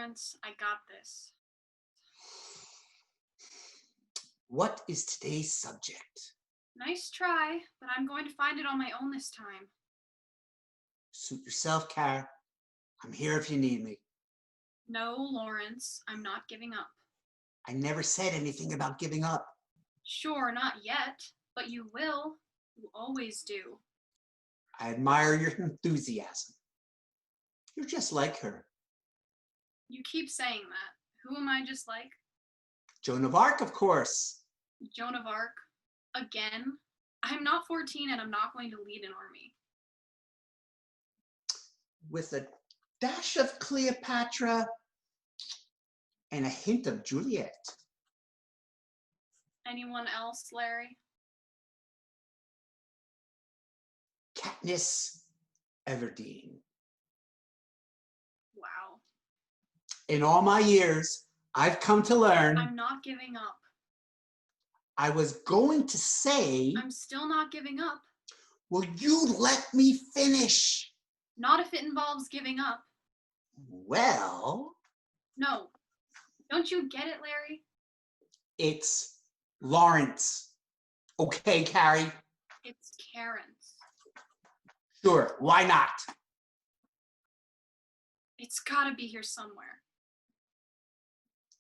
Lawrence. I got this. What is today's subject? Nice try, but I'm going to find it on my own this time. Suit yourself, Carrie. I'm here if you need me. No, Lawrence, I'm not giving up. I never said anything about giving up. Sure, not yet, but you will. You always do. I admire your enthusiasm. You're just like her. You keep saying that. Who am I just like? Joan of Arc, of course. Joan of Arc? Again? I'm not 14 and I'm not going to lead an army. With a dash of Cleopatra and a hint of Juliet. Anyone else, Larry? Katniss Everdeen. Wow. In all my years, I've come to learn. I'm not giving up. I was going to say. I'm still not giving up. Will you let me finish? Not if it involves giving up. Well. No. Don't you get it, Larry? It's Lawrence. Okay, Carrie? It's Karen's. Sure, why not? It's gotta be here somewhere.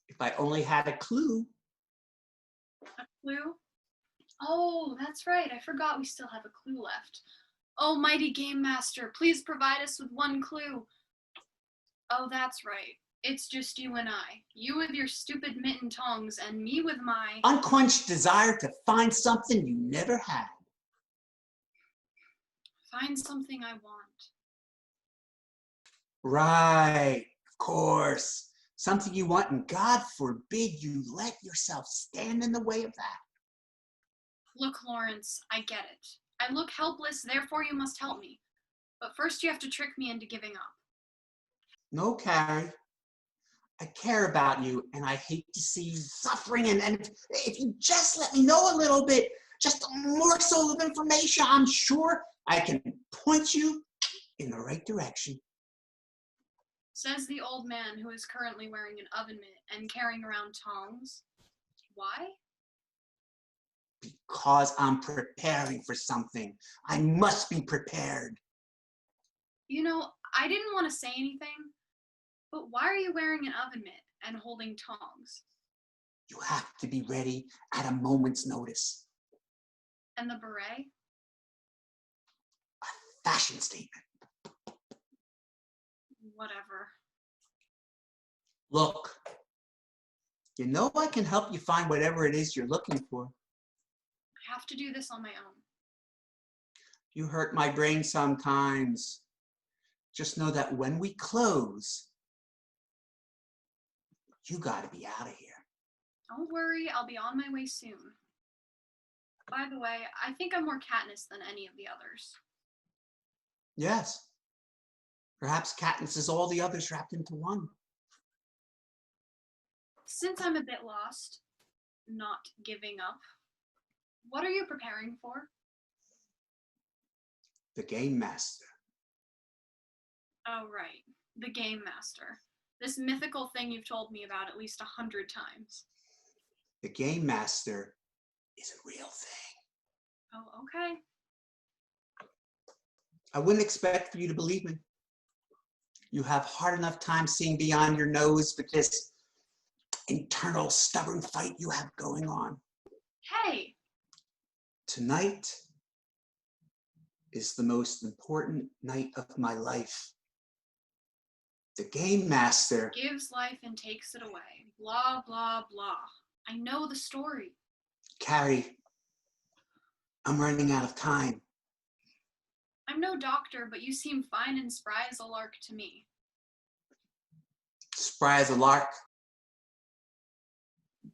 If I only had a clue. A clue? Oh, that's right. I forgot we still have a clue left. Oh, mighty game master, please provide us with one clue. Oh, that's right. It's just you and I. You with your stupid mitten tongs, and me with my unquenched desire to find something you never had. Find something I want. Right, of course. Something you want, and God forbid you let yourself stand in the way of that. Look, Lawrence, I get it. I look helpless, therefore you must help me. But first you have to trick me into giving up. No, Carrie. I care about you, and I hate to see you suffering, and if you just let me know a little bit, just a morsel of information, I'm sure I can point you in the right direction. Says the old man who is currently wearing an oven mitt and carrying around tongs. Why? Because I'm preparing for something. I must be prepared. You know, I didn't want to say anything, but why are you wearing an oven mitt and holding tongs? You have to be ready at a moment's notice. And the beret? A fashion statement. Whatever. Look, you know I can help you find whatever it is you're looking for. I have to do this on my own. You hurt my brain sometimes. Just know that when we close, you gotta be out of here. Don't worry, I'll be on my way soon. By the way, I think I'm more Katniss than any of the others. Yes. Perhaps Katniss is all the others wrapped into one. Since I'm a bit lost, not giving up, what are you preparing for? The Game Master. Oh, right. The Game Master. This mythical thing you've told me about at least 100 times. The Game Master is a real thing. Oh, okay. I wouldn't expect for you to believe me. You have hard enough time seeing beyond your nose with this internal stubborn fight you have going on. Hey! Tonight is the most important night of my life. The Game Master Gives life and takes it away. Blah, blah, blah. I know the story. Carrie, I'm running out of time. I'm no doctor, but you seem fine and spry as a lark to me. Spry as a lark.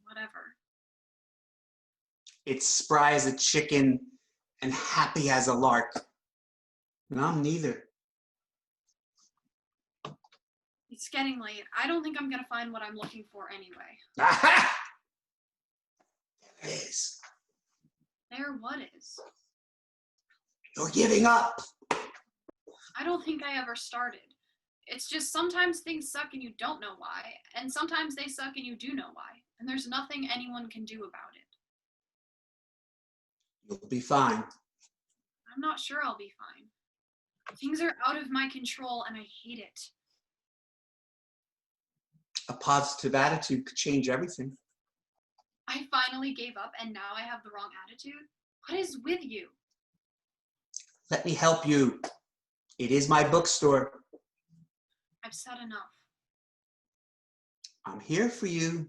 Whatever. It's spry as a chicken and happy as a lark. And I'm neither. It's getting late. I don't think I'm gonna find what I'm looking for anyway. Aha! There it is. There what is? You're giving up. I don't think I ever started. It's just sometimes things suck and you don't know why, and sometimes they suck and you do know why, and there's nothing anyone can do about it. You'll be fine. I'm not sure I'll be fine. Things are out of my control and I hate it. A positive attitude could change everything. I finally gave up and now I have the wrong attitude? What is with you? Let me help you. It is my bookstore. I've said enough. I'm here for you.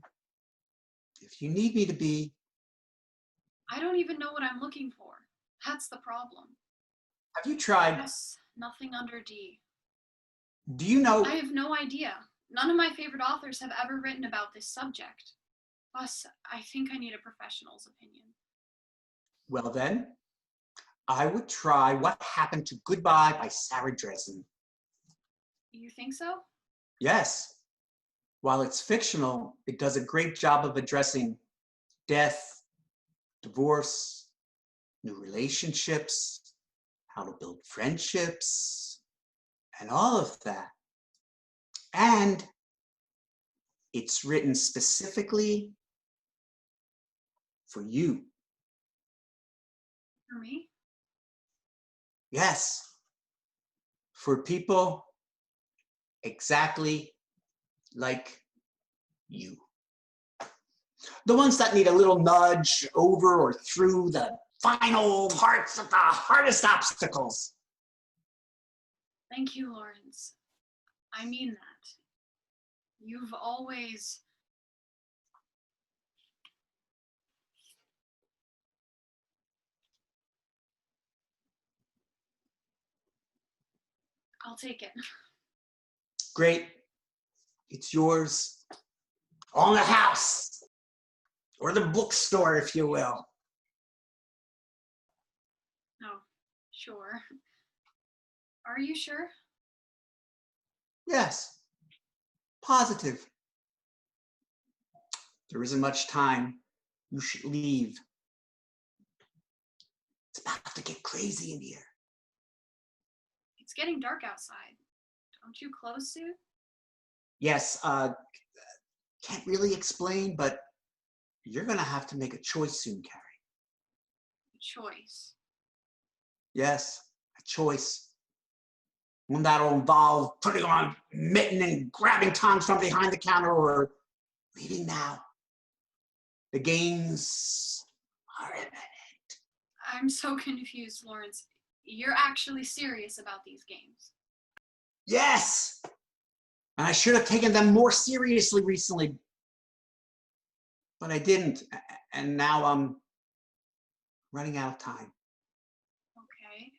If you need me to be. I don't even know what I'm looking for. That's the problem. Have you tried? Yes, nothing under D. Do you know? I have no idea. None of my favorite authors have ever written about this subject. Plus, I think I need a professional's opinion. Well then, I would try What Happened to Goodbye by Sarah Dresden. You think so? Yes. While it's fictional, it does a great job of addressing death, divorce, new relationships, how to build friendships, and all of that. And it's written specifically for you. For me? Yes. For people exactly like you. The ones that need a little nudge over or through the final parts of the hardest obstacles. Thank you, Lawrence. I mean that. You've always... I'll take it. Great. It's yours. On the house. Or the bookstore, if you will. Oh, sure. Are you sure? Yes. Positive. There isn't much time. You should leave. It's about to get crazy in here. It's getting dark outside. Don't you close soon? Yes, can't really explain, but you're gonna have to make a choice soon, Carrie. Choice. Yes, a choice. One that'll involve putting on a mitten and grabbing tongs from behind the counter or leaving now. The games are imminent. I'm so confused, Lawrence. You're actually serious about these games. Yes! And I should have taken them more seriously recently, but I didn't. And now I'm running out of time. Okay.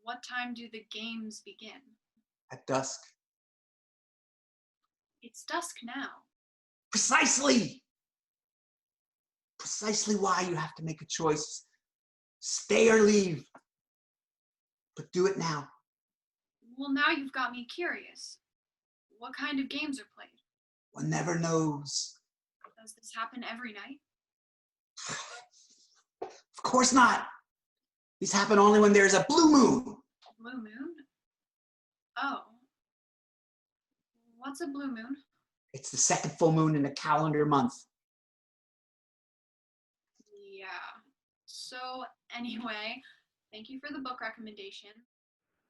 What time do the games begin? At dusk. It's dusk now. Precisely! Precisely why you have to make a choice. Stay or leave. But do it now. Well, now you've got me curious. What kind of games are played? One never knows. Does this happen every night? Of course not. These happen only when there's a blue moon. Blue moon? Oh. What's a blue moon? It's the second full moon in a calendar month. Yeah. So, anyway, thank you for the book recommendation.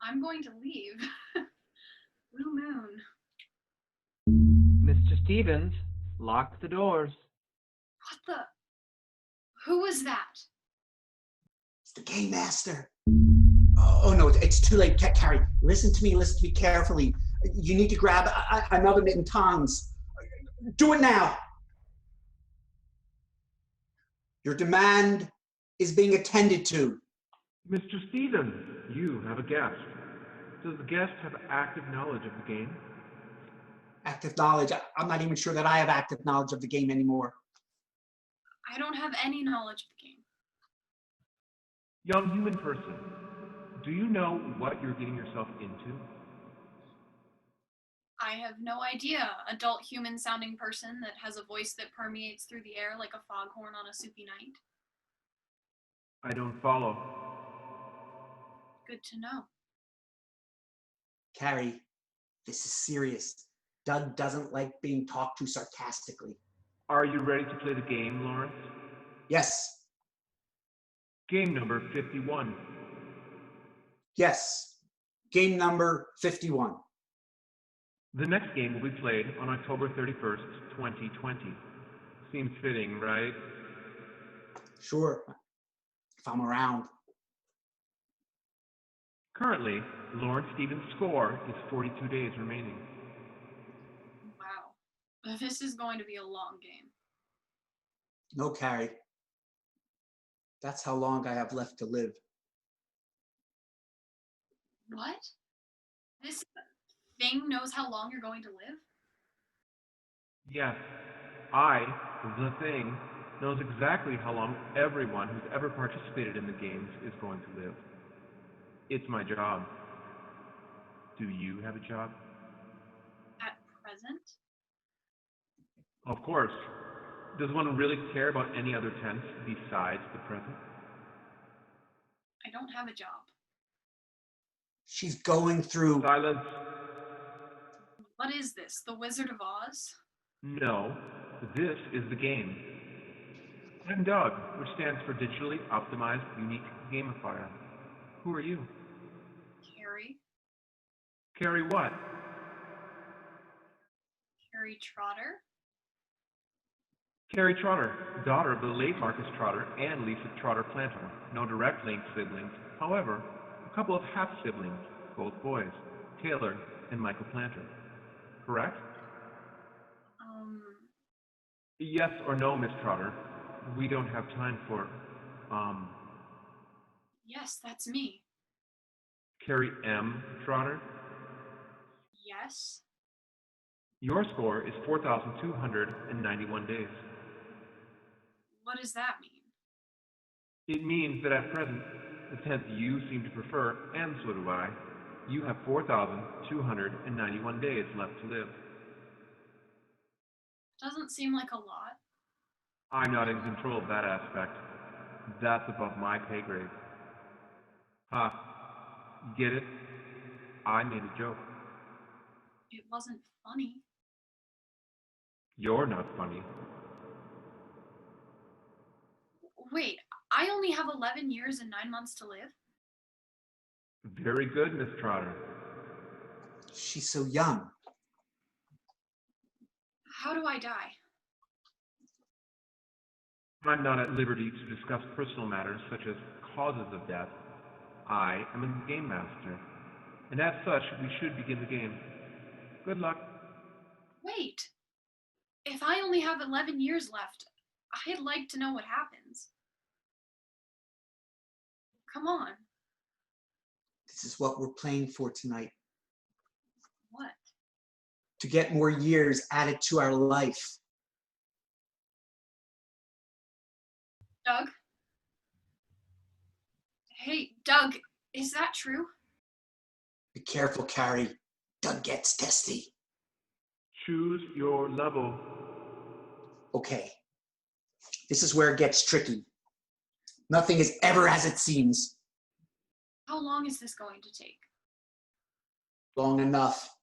I'm going to leave. Blue moon. Mr. Stevens, lock the doors. What the? Who was that? It's the game master. Oh no, it's too late, Carrie. Listen to me carefully. You need to grab another mitt and tongs. Do it now. Your demand is being attended to. Mr. Stevens, you have a guest. Does the guest have active knowledge of the game? Active knowledge. I'm not even sure that I have active knowledge of the game anymore. I don't have any knowledge of the game. Young human person, do you know what you're getting yourself into? I have no idea. Adult human sounding person that has a voice that permeates through the air like a foghorn on a soupy night. I don't follow. Good to know. Carrie, This is serious. Doug doesn't like being talked to sarcastically. Are you ready to play the game, Lawrence? Yes, Game number 51. yes. Game number 51. The next game will be played on October 31st, 2020. Seems fitting, right? Sure, if I'm around. Currently, Lawrence Stevens' score is 42 days remaining. Wow. This is going to be a long game. No, Carrie. That's how long I have left to live. What? This thing knows how long you're going to live? Yes, I, the thing, knows exactly how long everyone who's ever participated in the games is going to live. It's my job. Do you have a job? At present? Of course. Does one really care about any other tense besides the present? I don't have a job. She's going through. Silence. What is this? The Wizard of Oz? No, this is the game. I'm D.O.U.G, which stands for Digitally Optimized Unique Gamifier. Who are you? Carrie? Carrie what? Carrie Trodder? Carrie Trodder, daughter of the late Marcus Trodder and Lisa Trodder Planter. No direct linked siblings, however, a couple of half-siblings, both boys, Taylor and Michael Planter. Correct? Yes or no, Miss Trodder? We don't have time for, Yes, that's me. Carrie M. Trodder? Yes? Your score is 4,291 days. What does that mean? It means that at present, the tenth you seem to prefer, and so do I, you have 4,291 days left to live. Doesn't seem like a lot. I'm not in control of that aspect. That's above my pay grade. Ha, get it? I made a joke. It wasn't funny. You're not funny. Wait, I only have 11 years and 9 months to live? Very good, Miss Trotter. She's so young. How do I die? I'm not at liberty to discuss personal matters such as causes of death. I am a game master, and as such, we should begin the game. Good luck. Wait, if I only have 11 years left, I'd like to know what happens. Come on. This is what we're playing for tonight. What? To get more years added to our life. Doug? Hey, Doug, is that true? Be careful, Carrie. Doug gets testy. Choose your level. Okay. This is where it gets tricky. Nothing is ever as it seems. How long is this going to take? Long enough.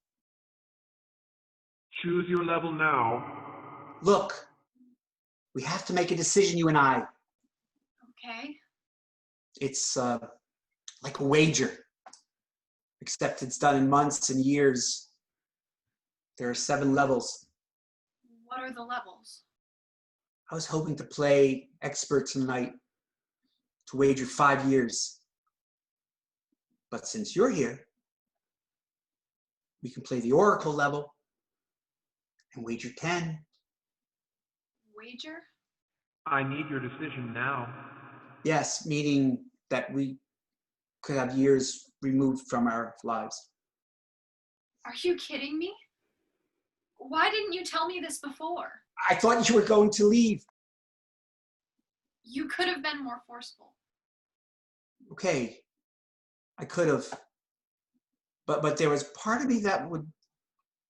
Choose your level now. Look, we have to make a decision, you and I. Okay. It's like a wager, except it's done in months and years. There are 7 levels. What are the levels? I was hoping to play expert tonight, to wager 5 years. But since you're here, we can play the Oracle level and wager 10. Wager? I need your decision now. Yes, meaning that we could have years removed from our lives. Are you kidding me? Why didn't you tell me this before? I thought you were going to leave. You could have been more forceful. Okay, I could have. But there was part of me that would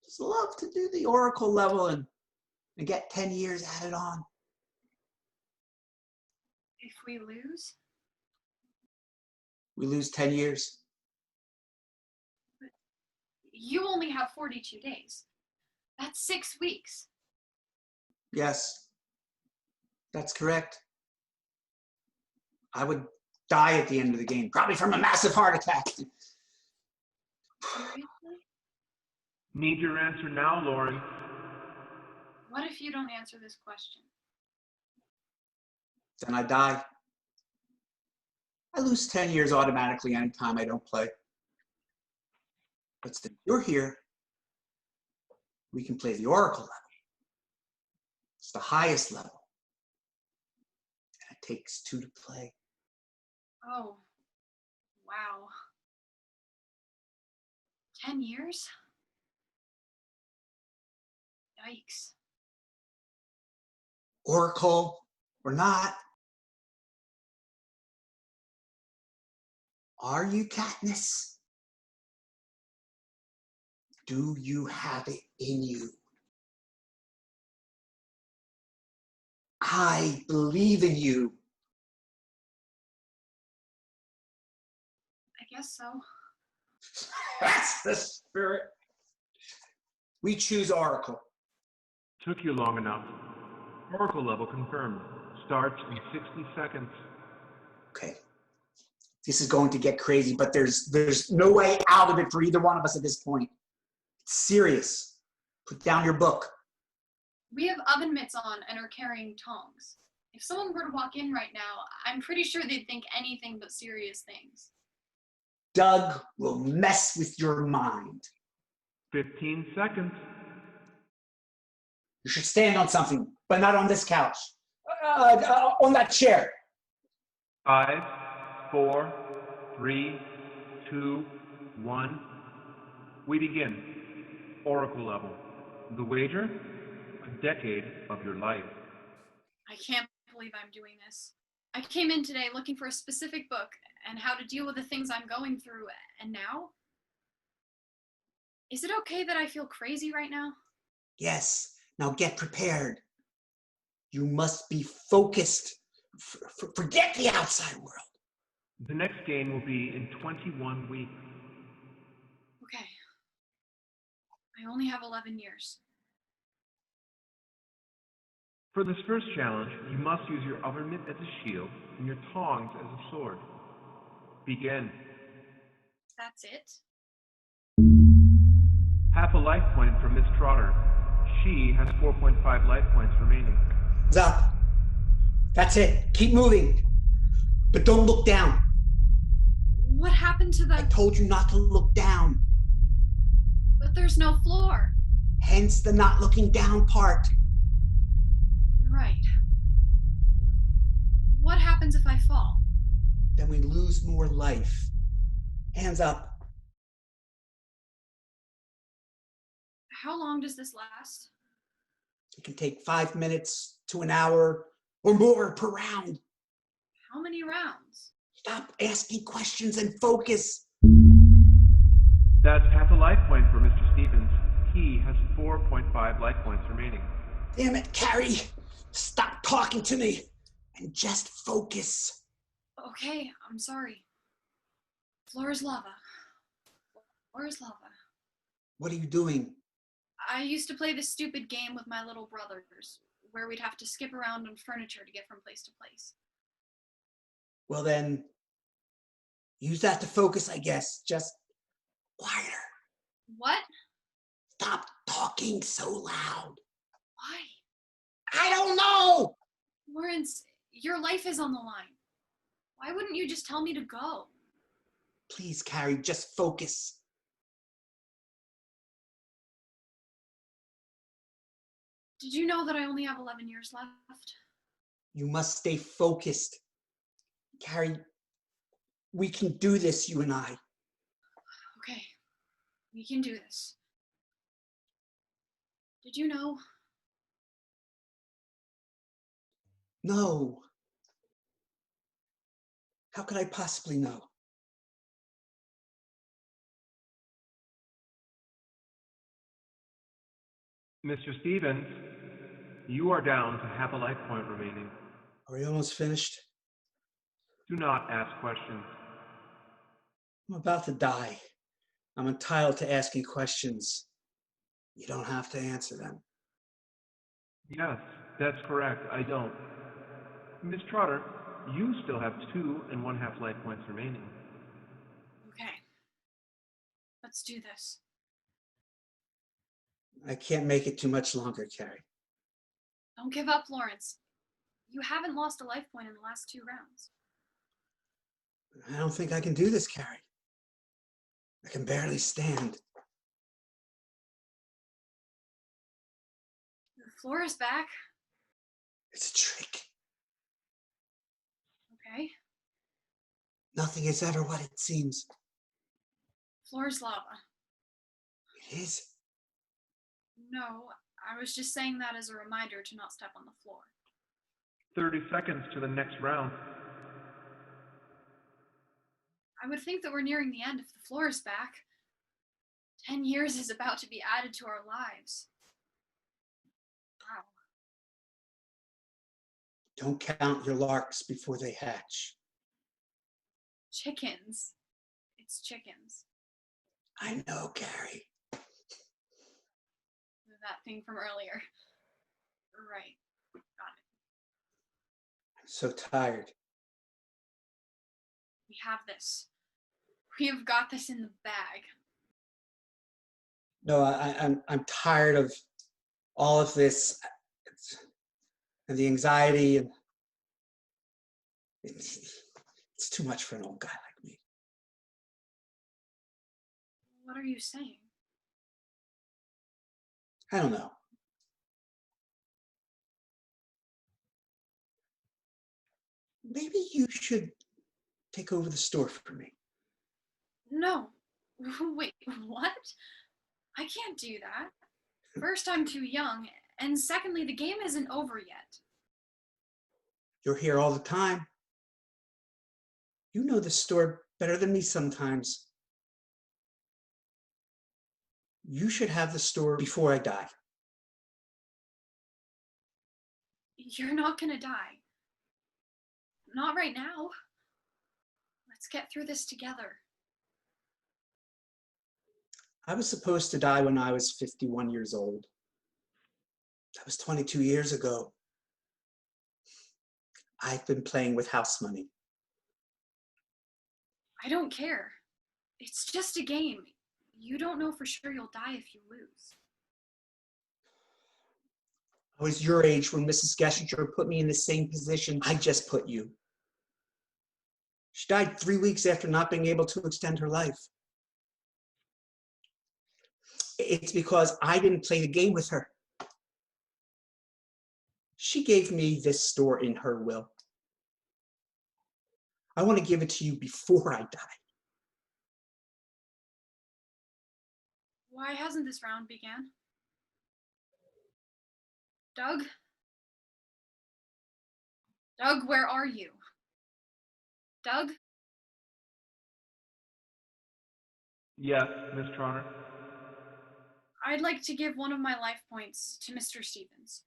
just love to do the Oracle level and get 10 years added on. If we lose? We lose 10 years. You only have 42 days. That's 6 weeks. Yes, that's correct. I would die at the end of the game, probably from a massive heart attack. Seriously? Need your answer now, Lauren. What if you don't answer this question? Then I die. I lose 10 years automatically anytime I don't play. But since you're here, we can play the Oracle level. It's the highest level. And it takes 2 to play. Oh, wow. 10 years? Yikes. Oracle or not. Are you Katniss? Do you have it in you? I believe in you. I guess so. That's the spirit. We choose Oracle. Took you long enough. Oracle level confirmed. Starts in 60 seconds. Okay. This is going to get crazy, but there's no way out of it for either one of us at this point. It's serious. Put down your book. We have oven mitts on and are carrying tongs. If someone were to walk in right now, I'm pretty sure they'd think anything but serious things. Doug will mess with your mind. 15 seconds. You should stand on something, but not on this couch. On that chair. 5, 4, 3, 2, 1. We begin. Oracle level. The wager? A decade of your life. I can't believe I'm doing this. I came in today looking for a specific book and how to deal with the things I'm going through, and now? Is it okay that I feel crazy right now? Yes. Now get prepared. You must be focused. Forget the outside world. The next game will be in 21 weeks. Okay. I only have 11 years. For this first challenge, you must use your oven mitt as a shield and your tongs as a sword. Begin. That's it? Half a life point from Miss Trodder. She has 4.5 life points remaining. It's up. That's it. Keep moving. But don't look down. What happened to I the... told you not to look down. But there's no floor. Hence the not looking down part. Right. What happens if I fall? Then we lose more life. Hands up. How long does this last? It can take 5 minutes to an hour or more per round. How many rounds? Stop asking questions and focus. That's half a life point for Mr. Stevens. He has 4.5 life points remaining. Damn it, Carrie. Stop talking to me and just focus. Okay, I'm sorry. Floor is lava. Floor is lava. What are you doing? I used to play this stupid game with my little brothers, where we'd have to skip around on furniture to get from place to place. Well then, use that to focus, I guess. Just quieter. What? Stop talking so loud. Why? I don't know. Lawrence, your life is on the line. Why wouldn't you just tell me to go? Please, Carrie, just focus. Did you know that I only have 11 years left? You must stay focused. Carrie, we can do this, you and I. Okay, we can do this. Did you know? No. How could I possibly know? Mr. Stevens, you are down to half a life point remaining. Are we almost finished? Do not ask questions. I'm about to die. I'm entitled to ask you questions. You don't have to answer them. Yes, that's correct. I don't. Miss Trotter, you still have 2 1/2 life points remaining. Okay. Let's do this. I can't make it too much longer, Carrie. Don't give up, Lawrence. You haven't lost a life point in the last 2 rounds. I don't think I can do this, Carrie. I can barely stand. The floor is back. It's a trick. Okay. Nothing is ever what it seems. Floor's lava. It is. No, I was just saying that as a reminder to not step on the floor. 30 seconds to the next round. I would think that we're nearing the end if the floor is back. 10 years is about to be added to our lives. Wow. Don't count your larks before they hatch. Chickens. It's chickens. I know, Carrie. That thing from earlier. Right. Got it. I'm so tired. We have this. We have got this in the bag. No, I'm tired of all of this and the anxiety, and it's too much for an old guy like me. What are you saying? I don't know. Maybe you should take over the store for me. No. Wait, what? I can't do that. First, I'm too young, and secondly, the game isn't over yet. You're here all the time. You know the store better than me sometimes. You should have the store before I die. You're not gonna die. Not right now. Let's get through this together. I was supposed to die when I was 51 years old. That was 22 years ago. I've been playing with house money. I don't care. It's just a game. You don't know for sure you'll die if you lose. I was your age when Mrs. Gessinger put me in the same position I just put you. She died 3 weeks after not being able to extend her life. It's because I didn't play the game with her. She gave me this store in her will. I want to give it to you before I die. Why hasn't this round began? Doug? Doug, where are you? Doug? Yes, Miss Trotter. I'd like to give one of my life points to Mr. Stevens.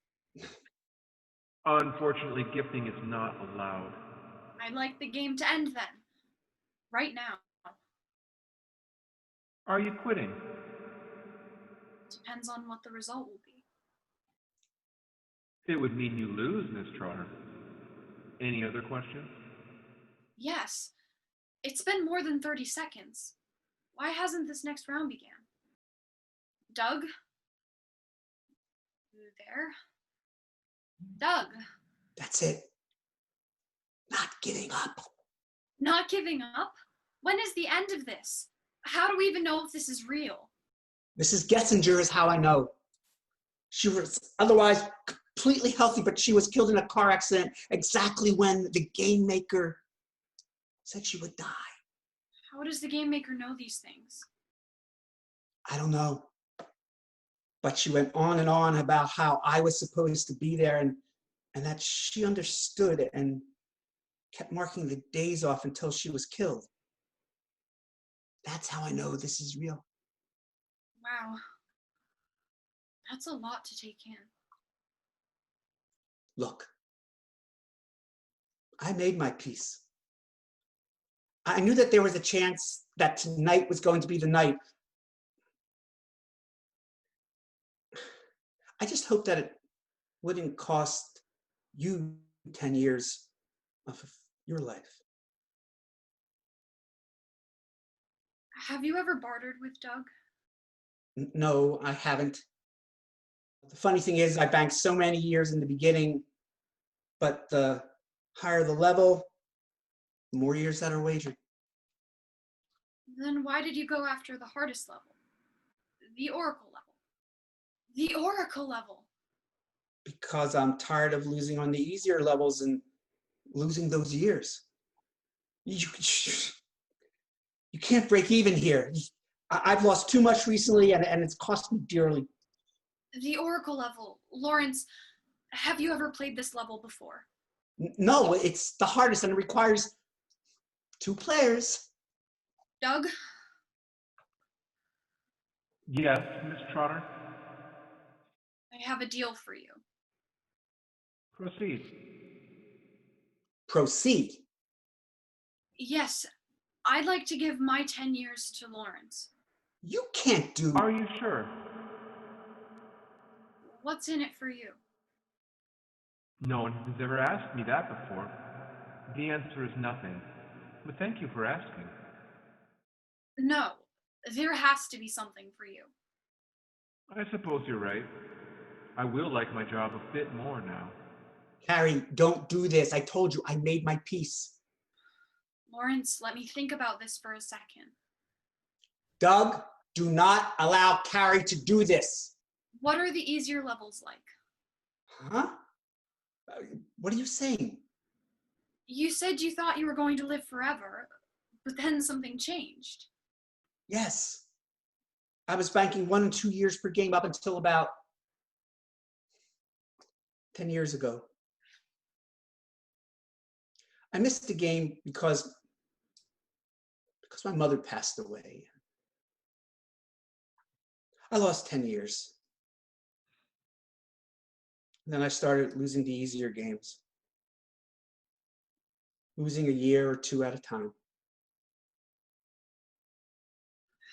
Unfortunately, gifting is not allowed. I'd like the game to end then. Right now. Are you quitting? Depends on what the result will be. It would mean you lose, Miss Trotter. Any other questions? Yes. It's been more than 30 seconds. Why hasn't this next round began? Doug? You there? Doug? That's it. Not giving up. Not giving up? When is the end of this? How do we even know if this is real? Mrs. Gessinger is how I know. She was otherwise completely healthy, but she was killed in a car accident exactly when the game maker said she would die. How does the game maker know these things? I don't know. But she went on and on about how I was supposed to be there, and that she understood and kept marking the days off until she was killed. That's how I know this is real. Wow. That's a lot to take in. Look, I made my peace. I knew that there was a chance that tonight was going to be the night, I just hope that it wouldn't cost you 10 years of your life. Have you ever bartered with Doug? No, I haven't. The funny thing is, I banked so many years in the beginning, but the higher the level, the more years that are wagered. Then why did you go after the hardest level? The Oracle level. The Oracle level! Because I'm tired of losing on the easier levels and losing those years. You can't break even here. I've lost too much recently, and it's cost me dearly. The Oracle level. Lawrence, have you ever played this level before? No, it's the hardest, and it requires 2 players. Doug? Yes, Miss Trotter? I have a deal for you. Proceed. Proceed. Yes, I'd like to give my 10 years to Lawrence. You can't do. Are you sure? What's in it for you? No one has ever asked me that before. The answer is nothing. But thank you for asking. No, there has to be something for you. I suppose you're right. I will like my job a bit more now. Carrie, don't do this. I told you I made my peace. Lawrence, let me think about this for a second. Doug, do not allow Carrie to do this. What are the easier levels like? Huh? What are you saying? You said you thought you were going to live forever, but then something changed. Yes. I was banking 1 and 2 years per game up until about 10 years ago. I missed the game because my mother passed away. I lost 10 years. Then I started losing the easier games. Losing a year or 2 at a time.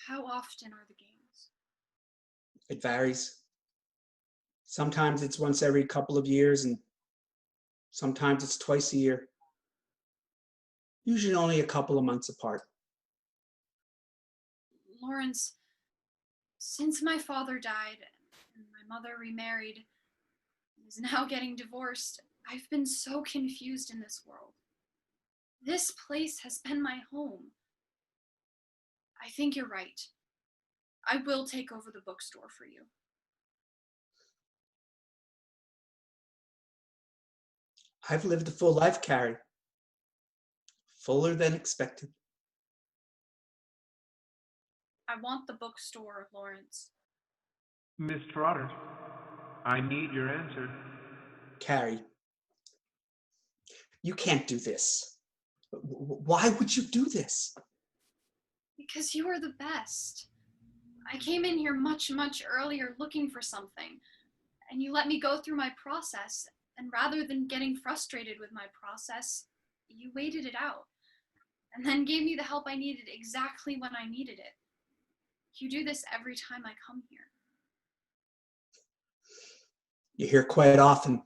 How often are the games? It varies. Sometimes it's once every couple of years, and sometimes it's twice a year. Usually only a couple of months apart. Lawrence, since my father died and my mother remarried and is now getting divorced, I've been so confused in this world. This place has been my home. I think you're right. I will take over the bookstore for you. I've lived a full life, Carrie. Fuller than expected. I want the bookstore, Lawrence. Miss Trotter, I need your answer. Carrie, you can't do this. Why would you do this? Because you are the best. I came in here much, much earlier looking for something, and you let me go through my process, and rather than getting frustrated with my process, you waited it out, and then gave me the help I needed exactly when I needed it. You do this every time I come here. You're here quite often,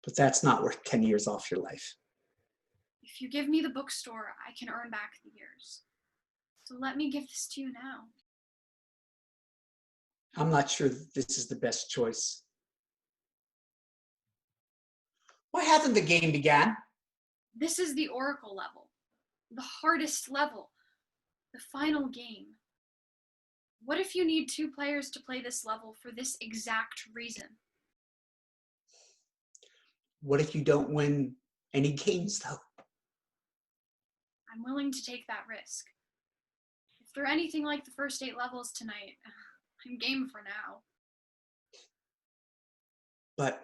but that's not worth 10 years off your life. If you give me the bookstore, I can earn back the years. So let me give this to you now. I'm not sure that this is the best choice. Why hasn't the game began? This is the Oracle level, the hardest level, the final game. What if you need 2 players to play this level for this exact reason? What if you don't win any games, though? I'm willing to take that risk. If they're anything like the first 8 levels tonight, I'm game for now. But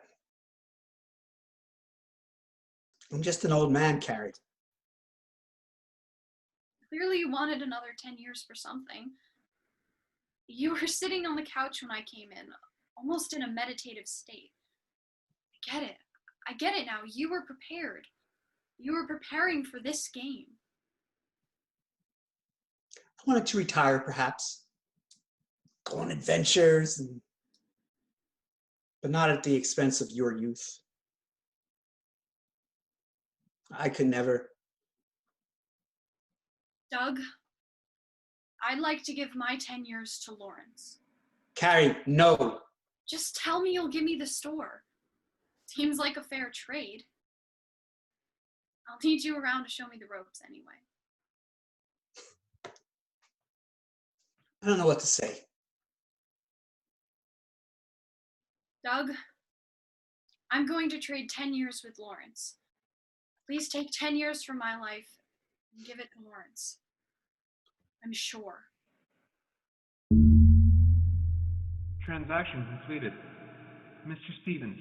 I'm just an old man, Carrie. Clearly you wanted another 10 years for something. You were sitting on the couch when I came in, almost in a meditative state. I get it. I get it now. You were prepared. You were preparing for this game. I wanted to retire, perhaps. Go on adventures and but not at the expense of your youth. I could never. Doug, I'd like to give my 10 years to Lawrence. Carrie, no. Just tell me you'll give me the store. Seems like a fair trade. I'll need you around to show me the ropes anyway. I don't know what to say. Doug, I'm going to trade 10 years with Lawrence. Please take 10 years from my life and give it to Lawrence. I'm sure. Transaction completed. Mr. Stevens,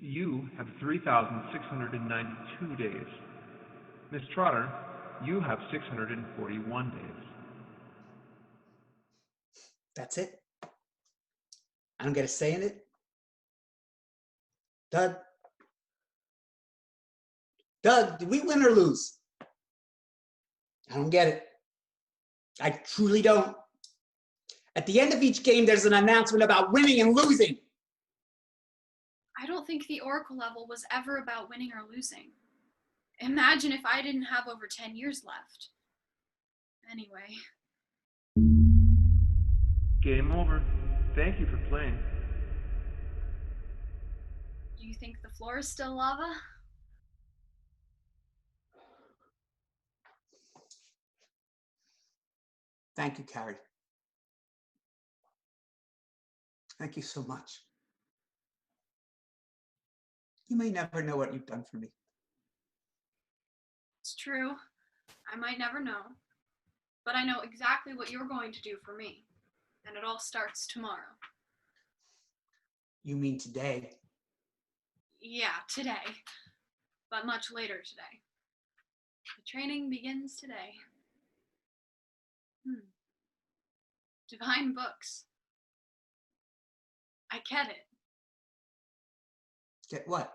you have 3,692 days. Miss Trotter, you have 641 days. That's it? I don't get a say in it? Doug? Doug, did we win or lose? I don't get it. I truly don't. At the end of each game, there's an announcement about winning and losing. I don't think the Oracle level was ever about winning or losing. Imagine if I didn't have over 10 years left. Anyway. Game over. Thank you for playing. Do you think the floor is still lava? Thank you, Carrie. Thank you so much. You may never know what you've done for me. It's true. I might never know. But I know exactly what you're going to do for me. And it all starts tomorrow. You mean today? Yeah, today. But much later today. The training begins today. Divine books. I get it. Get what?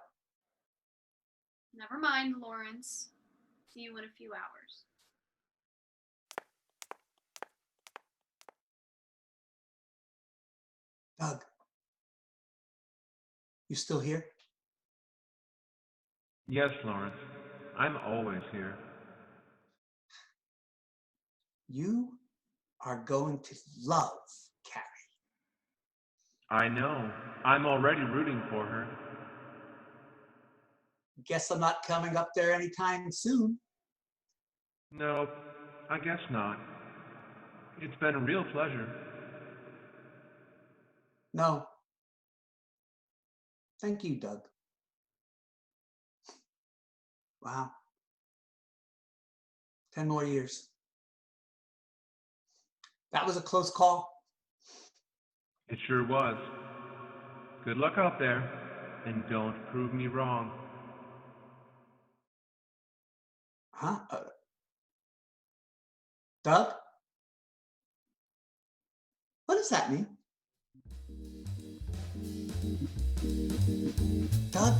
Never mind, Lawrence. See you in a few hours. Doug, you still here? Yes, Lawrence. I'm always here. You are going to love Carrie. I know. I'm already rooting for her. Guess I'm not coming up there anytime soon. No, I guess not. It's been a real pleasure. No. Thank you, Doug. Wow. 10 more years. That was a close call. It sure was. Good luck out there, and don't prove me wrong. Huh? Doug? What does that mean? Doug?